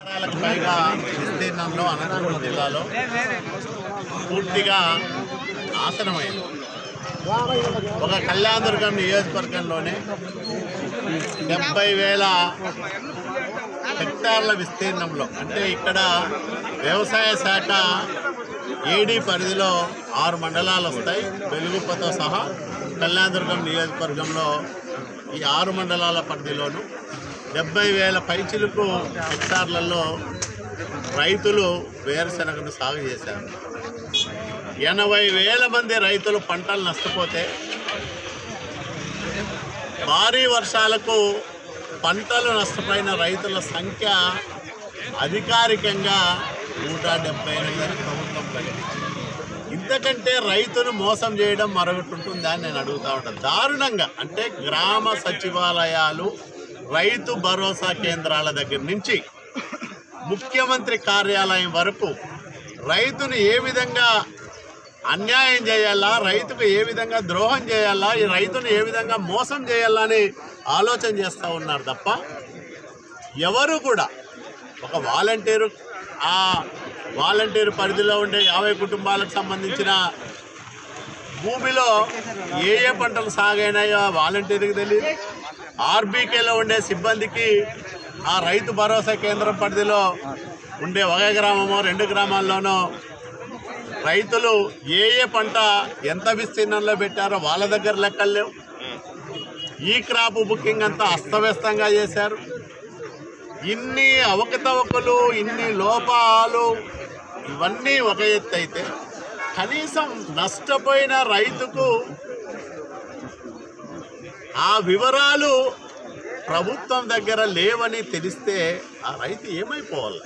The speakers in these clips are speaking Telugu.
ఎకరాలకు పైగా విస్తీర్ణంలో అనంతపురం జిల్లాలో పూర్తిగా నాశనమైంది. ఒక కళ్యాణదుర్గం నియోజకవర్గంలోనే 70,000 హెక్టార్ల విస్తీర్ణంలో, అంటే ఇక్కడ వ్యవసాయ శాఖ ఏడీ పరిధిలో 6 మండలాలు వస్తాయి, వెలుగుప్పతో సహా. కళ్యాణదుర్గం నియోజకవర్గంలో ఈ 6 మండలాల పరిధిలోనూ 70,000 పైచిలుకు హెక్టార్లలో రైతులు వేరుశనగను సాగు చేశారు. 80,000 మంది రైతులు పంటలు నష్టపోతే, భారీ వర్షాలకు పంటలు నష్టపోయిన రైతుల సంఖ్య అధికారికంగా 178 ప్రభుత్వం ప్రకటించింది. ఇంతకంటే రైతును మోసం చేయడం మరొకటి ఉంటుందా అని నేను అడుగుతూ ఉంటాను. దారుణంగా, అంటే గ్రామ సచివాలయాలు, రైతు భరోసా కేంద్రాల దగ్గర నుంచి ముఖ్యమంత్రి కార్యాలయం వరకు రైతును ఏ విధంగా అన్యాయం చేయాలా, రైతుకు ఏ విధంగా ద్రోహం చేయాలా, ఈ రైతును ఏ విధంగా మోసం చేయాలా అని ఆలోచన చేస్తూ ఉన్నారు తప్ప ఎవరు కూడా ఒక వాలంటీరు పరిధిలో ఉండే 50 కుటుంబాలకు సంబంధించిన భూమిలో ఏ పంటలు సాగైనాయో వాలంటీర్కి తెలియదు. ఆర్బీకేలో ఉండే సిబ్బందికి ఆ రైతు భరోసా కేంద్రం పరిధిలో ఉండే 1 గ్రామమో 2 గ్రామాల్లోనో రైతులు ఏ పంట ఎంత విస్తీర్ణంలో పెట్టారో వాళ్ళ దగ్గర లెక్కలు లేవు. ఈ క్రాప్ బుకింగ్ అంతా అస్తవ్యస్తంగా చేశారు. ఇన్ని అవకతవకలు, ఇన్ని లోపాలు, ఇవన్నీ ఒక ఎత్తు అయితే, కనీసం నష్టపోయిన రైతుకు ఆ వివరాలు ప్రభుత్వం దగ్గర లేవని తెలిస్తే ఆ రైతు ఏమైపోవాలి?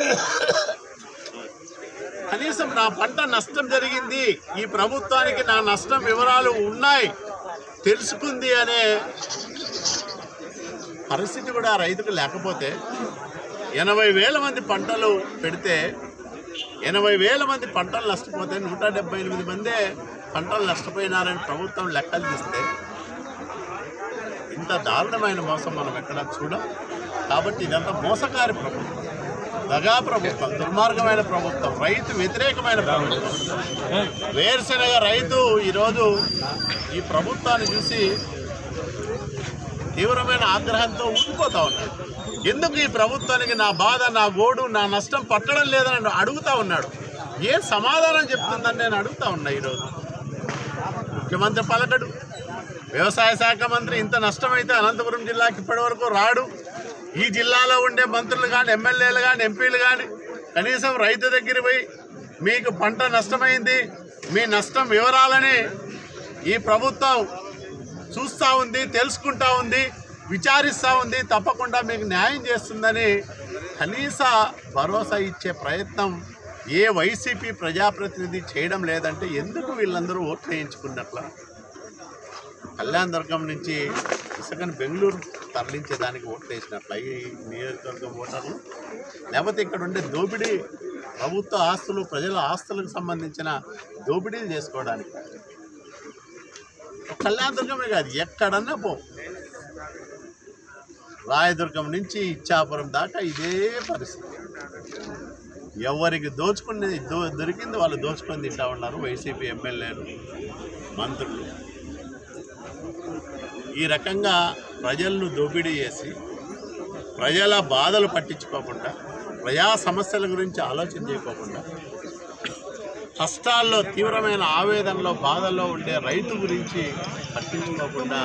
కనీసం నా పంట నష్టం జరిగింది, ఈ ప్రభుత్వానికి నా నష్టం వివరాలు ఉన్నాయి, తెలుసుకుంది అనే పరిస్థితి కూడా ఆ రైతుకు లేకపోతే, 80,000 మంది పంటలు పెడితే 80,000 మంది పంటలు నష్టపోతే 178 మందే పంటలు నష్టపోయినారని ప్రభుత్వం లెక్కలు తీస్తే, ఇంత దారుణమైన మోసం మనం ఎక్కడ చూడం. కాబట్టి ఇదంతా మోసకారి ప్రభుత్వం, దగా ప్రభుత్వం, దుర్మార్గమైన ప్రభుత్వం, రైతు వ్యతిరేకమైన ప్రభుత్వం. వేరుశనగ రైతు ఈరోజు ఈ ప్రభుత్వాన్ని చూసి తీవ్రమైన ఆగ్రహంతో ఉండిపోతూ ఉన్నాడు. ఎందుకు ఈ ప్రభుత్వానికి నా బాధ, నా గోడు, నా నష్టం పట్టడం లేదని అడుగుతూ ఉన్నాడు. ఏ సమాధానం చెప్తుందని నేను అడుగుతూ ఉన్నా. ఈరోజు ముఖ్యమంత్రి పలకడు, వ్యవసాయ శాఖ మంత్రి ఇంత నష్టమైతే అనంతపురం జిల్లాకి ఇప్పటివరకు రాడు. ఈ జిల్లాలో ఉండే మంత్రులు కానీ, ఎమ్మెల్యేలు కానీ, ఎంపీలు కానీ కనీసం రైతు దగ్గర పోయి మీకు పంట నష్టమైంది, మీ నష్టం వివరాలని ఈ ప్రభుత్వం చూస్తూ ఉంది, తెలుసుకుంటూ ఉంది, విచారిస్తూ ఉంది, తప్పకుండా మీకు న్యాయం చేస్తుందని కనీస భరోసా ఇచ్చే ప్రయత్నం ఏ వైసీపీ ప్రజాప్రతినిధి చేయడం లేదంటే ఎందుకు వీళ్ళందరూ ఓట్లు వేయించుకున్నట్ల? కళ్యాణదుర్గం నుంచి ఇసుకను బెంగళూరు తరలించేదానికి ఓట్లు వేసినట్ల ఈ నియోజకవర్గం ఓటర్లు, లేకపోతే ఇక్కడ ఉండే దోపిడీ, ప్రభుత్వ ఆస్తులు, ప్రజల ఆస్తులకు సంబంధించిన దోపిడీలు చేసుకోవడానికి. కళ్యాణదుర్గమే కాదు, ఎక్కడన్నా పో, రాయదుర్గం నుంచి ఇచ్చాపురం దాకా ఇదే పరిస్థితి. ఎవరికి దొరికింది వాళ్ళు దోచుకొని తింటా ఉన్నారు వైసీపీ ఎమ్మెల్యేలు, మంత్రులు. ఈ రకంగా ప్రజలను దోపిడీ చేసి, ప్రజల బాధలు పట్టించుకోకుండా, ప్రజా సమస్యల గురించి ఆలోచన చేయకోకుండా, కష్టాల్లో, తీవ్రమైన ఆవేదనలో, బాధల్లో ఉండే రైతు గురించి పట్టించుకోకుండా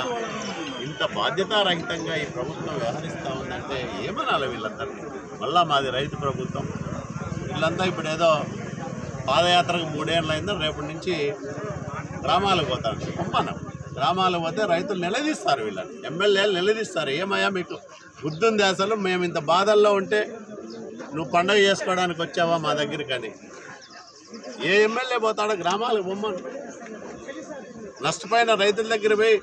ఇంత బాధ్యతారహితంగా ఈ ప్రభుత్వం వ్యవహరిస్తూ ఉందంటే ఏమనాలి వీళ్ళందరినీ? మళ్ళా మాది రైతు ప్రభుత్వం, వీళ్ళంతా ఇప్పుడు ఏదో పాదయాత్రకు 3 ఏళ్ళు అయిందో రేపటి నుంచి గ్రామాలకు పోతారు. పంపనం గ్రామాలకు పోతే రైతులు నిలదీస్తారు, వీళ్ళని ఎమ్మెల్యేలు నిలదీస్తారు. ఏమయ్యా మీకు బుద్ధి ఉంది అసలు? మేము ఇంత బాధల్లో ఉంటే నువ్వు పండుగ చేసుకోవడానికి వచ్చావా మా దగ్గరికి అని? ఏ ఎమ్మెల్యే పోతాడో గ్రామాలకు బొమ్మను? నష్టపోయిన రైతుల దగ్గర పోయి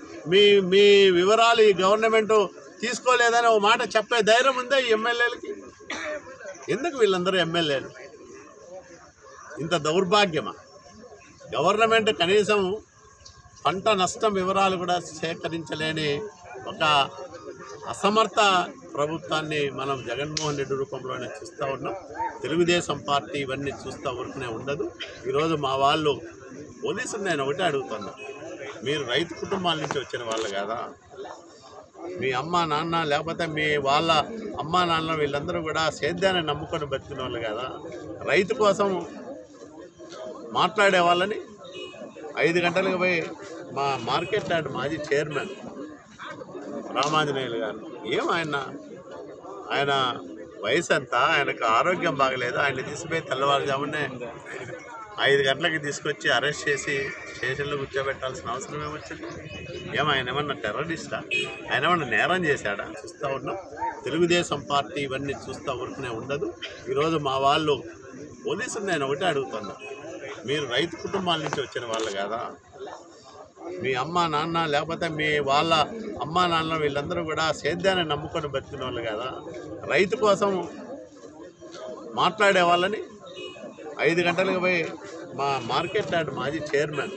మీ వివరాలు ఈ గవర్నమెంట్ తీసుకోలేదని ఒక మాట చెప్పే ధైర్యం ఉందా ఈ ఎమ్మెల్యేలకి? ఎందుకు వీళ్ళందరూ ఎమ్మెల్యేలు? ఇంత దౌర్భాగ్యమా? గవర్నమెంట్ కనీసం పంట నష్టం వివరాలు కూడా సేకరించలేని ఒక అసమర్థ ప్రభుత్వాన్ని మనం జగన్మోహన్ రెడ్డి రూపంలోనే చూస్తూ ఉన్నాం. తెలుగుదేశం పార్టీ ఇవన్నీ చూస్తూ ఊరికనే ఉండదు. ఈరోజు మా వాళ్ళు పోలీసులు నేను ఒకటే అడుగుతున్నా, మీరు రైతు కుటుంబాల నుంచి వచ్చిన వాళ్ళు కదా, మీ అమ్మ నాన్న లేకపోతే మీ వాళ్ళ అమ్మ నాన్న వీళ్ళందరూ కూడా సేద్యాన్ని నమ్ముకొని బతికిన వాళ్ళు కదా, రైతు కోసం మాట్లాడే వాళ్ళని 5 గంటలకు పోయి మా మార్కెట్ యార్డ్ మాజీ చైర్మన్ రామాంజనేయులు గారు ఆయన వయసు ఎంత, ఆయనకు ఆరోగ్యం బాగలేదు, ఆయన తీసుకుపోయి తెల్లవారుజామునే 5 గంటలకి తీసుకొచ్చి అరెస్ట్ చేసి స్టేషన్లో కూర్చోబెట్టాల్సిన అవసరం ఏమొచ్చింది? ఆయన ఏమన్నా టెర్రరిస్టా? ఆయన ఏమన్నా నేరం చేశాడా? చూస్తూ ఉన్నాం. తెలుగుదేశం పార్టీ ఇవన్నీ చూస్తూ ఊరుకునే ఉండదు. ఈరోజు మా వాళ్ళు పోలీసులు నేను ఒకటే అడుగుతున్నా, మీరు రైతు కుటుంబాల నుంచి వచ్చిన వాళ్ళు కదా, మీ అమ్మ నాన్న లేకపోతే మీ వాళ్ళ అమ్మ నాన్న వీళ్ళందరూ కూడా సేద్యాన్ని నమ్ముకొని బతికిన వాళ్ళు కదా, రైతు కోసం మాట్లాడే వాళ్ళని 5 గంటలకు పోయి మా మార్కెట్ యార్డ్ మాజీ చైర్మన్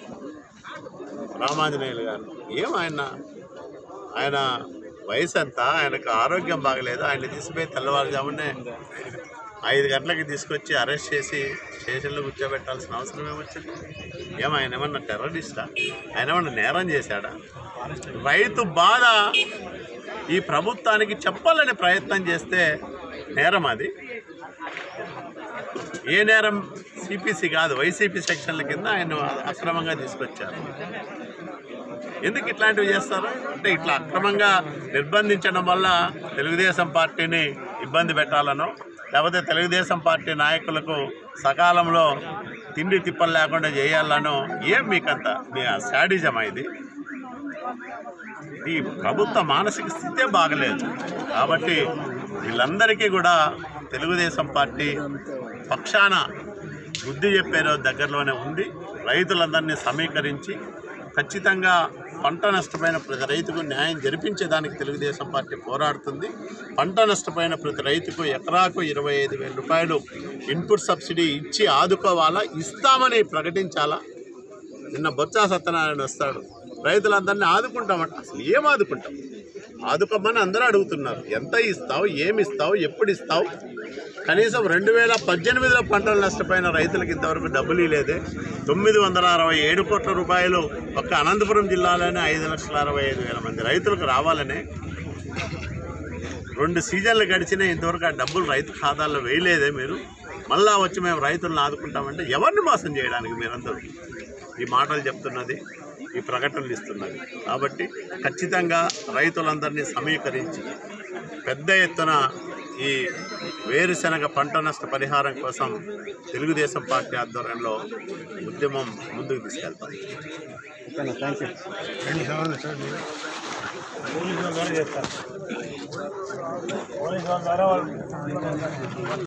రామాంజనేయులు గారు ఆయన వయసు ఎంత, ఆయనకు ఆరోగ్యం బాగలేదు, ఆయన తీసుకుపోయి తెల్లవారుజామునే 5 గంటలకి తీసుకొచ్చి అరెస్ట్ చేసి స్టేషన్లో కూర్చోబెట్టాల్సిన అవసరం ఏమొచ్చింది? ఆయన ఏమన్నా టెర్రరిస్టా? ఆయన ఏమన్నా నేరం చేశాడా? రైతు బాధ ఈ ప్రభుత్వానికి చెప్పాలని ప్రయత్నం చేస్తే నేరం అది. ఏ నేరం? సిపిసి కాదు, వైసీపీ సెక్షన్ల కింద ఆయన అక్రమంగా తీసుకొచ్చారు. ఎందుకు ఇట్లాంటివి చేస్తారు అంటే, ఇట్లా అక్రమంగా నిర్బంధించడం వల్ల తెలుగుదేశం పార్టీని ఇబ్బంది పెట్టాలనో, లేకపోతే తెలుగుదేశం పార్టీ నాయకులకు సకాలంలో తిండి తిప్పలు లేకుండా చేయాలనో, మీకంత మీ శాడిజమా ఇది? ఈ ప్రభుత్వ మానసిక స్థితే బాగలేదు. కాబట్టి వీళ్ళందరికీ కూడా తెలుగుదేశం పార్టీ పక్షాన బుద్ధి చెప్పే రోజు దగ్గరలోనే ఉంది. రైతులందరినీ సమీకరించి ఖచ్చితంగా పంట నష్టపోయిన ప్రతి రైతుకు న్యాయం జరిపించేదానికి తెలుగుదేశం పార్టీ పోరాడుతుంది. పంట నష్టపోయిన ప్రతి రైతుకు ఎకరాకు 25,000 రూపాయలు ఇన్పుట్ సబ్సిడీ ఇచ్చి ఆదుకోవాలా, ఇస్తామని ప్రకటించాలా. నిన్న బొత్స సత్యనారాయణ వస్తాడు, రైతులందరినీ ఆదుకుంటామంట. అసలు ఏం ఆదుకుంటాం? ఆదుకోమని అందరూ అడుగుతున్నారు. ఎంత ఇస్తావు, ఏమి ఇస్తావు, ఎప్పుడు ఇస్తావు? కనీసం 2018లో పంటలు నష్టపోయిన రైతులకు ఇంతవరకు డబ్బులు లేదే. 967 కోట్ల రూపాయలు ఒక్క అనంతపురం జిల్లాలోనే 5,65,000 మంది రైతులకు రావాలనే 2 సీజన్లు గడిచినా ఇంతవరకు ఆ డబ్బులు రైతు ఖాతాల్లో వేయలేదే మీరు. మళ్ళా వచ్చి మేము రైతులను ఆదుకుంటామంటే ఎవరిని మోసం చేయడానికి మీరందరూ ఈ మాటలు చెప్తున్నది, ఈ ప్రకటనలు ఇస్తున్నది? కాబట్టి ఖచ్చితంగా రైతులందరినీ సమీకరించి పెద్ద ఎత్తున ఈ వేరుశనగ పంట నష్ట పరిహారం కోసం తెలుగుదేశం పార్టీ ఆధ్వర్యంలో ఉద్యమం ముందుకు తీసుకెళ్తాం.